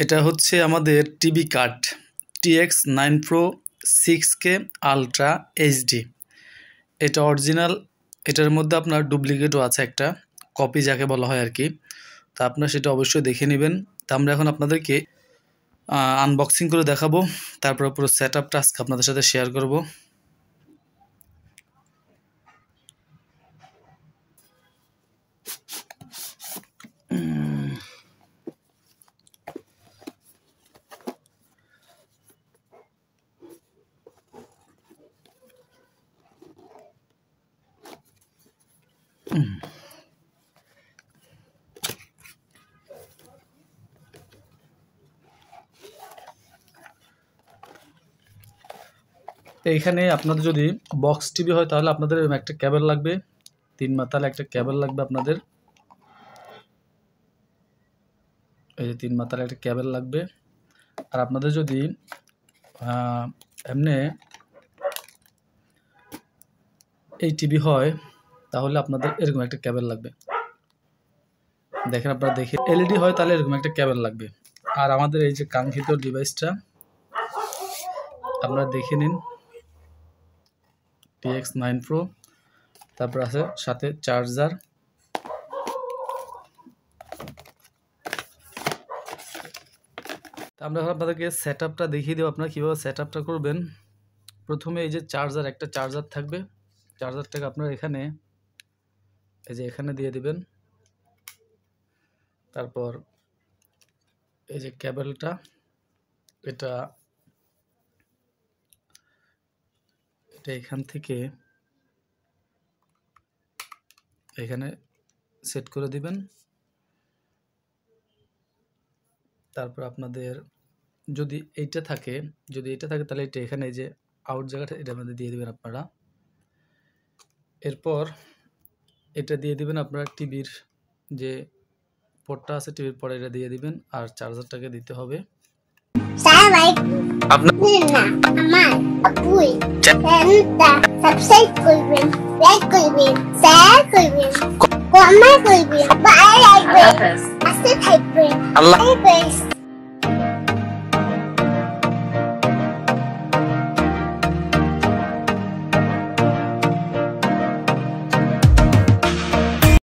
এটা হচ্ছে আমাদের TV card TX9 Pro 6K ultra HD। এটা অরিজিনাল, এটার মধ্যে আপনার ডুপ্লিকেটও আছে, একটা কপি যাকে বলা হয় আর কি। তা আপনারা সেটা অবশ্যই দেখে নেবেন। তা আমরা এখন আপনাদেরকে আনবক্সিং করে দেখাবো, তারপর পুরো সেট আপটা আজকে আপনাদের সাথে শেয়ার করব। এইখানে আপনাদের যদি বক্স টিভি হয় তাহলে আপনাদের একটা কেবল লাগবে, 3 মাথার একটা কেবল লাগবে আপনাদের। এই যে 3 মাথার একটা কেবল লাগবে। আর আপনাদের যদি এমনি এই টিভি হয় তাহলে আপনাদের এরকম একটা কেবল লাগবে। দেখেন, আপনারা দেখে LED হয় তাহলে এরকম একটা কেবল লাগবে। আর আমাদের এই যে কাঙ্ক্ষিত ডিভাইসটা আপনারা দেখে নিন, TX9 Pro, তারপর আছে সাথে চার্জার। আমরা আপনাদেরকে সেট আপটা দেখিয়ে দেবো, আপনারা কীভাবে সেট আপটা করবেন। প্রথমে এই যে চার্জার, একটা চার্জার থাকবে, চার্জারটাকে আপনারা এখানে এই যে এখানে দিয়ে দিবেন। তারপর এই যে কেবলটা, এটা এখান থেকে এখানে সেট করে দিবেন। তারপর আপনাদের যদি এইটা থাকে তাহলে এটা এখানে এই যে আউট জায়গাটা এটা আমাদের দিয়ে দিবেন আপনারা। এরপর এটা দিয়ে দিবেন আপনারা টিভির যে পোর্টটা আছে, টিভির পরে এটা দিয়ে দিবেন। আর চার্জারটাকে দিতে হবে। সাবস্ক্রাইব করবেন, লাইক করবেন, শেয়ার করবেন, কমেন্ট করবেন, ভালো লাগবে, আস্তে থাকবেন, আল্লাহ হাফেজ।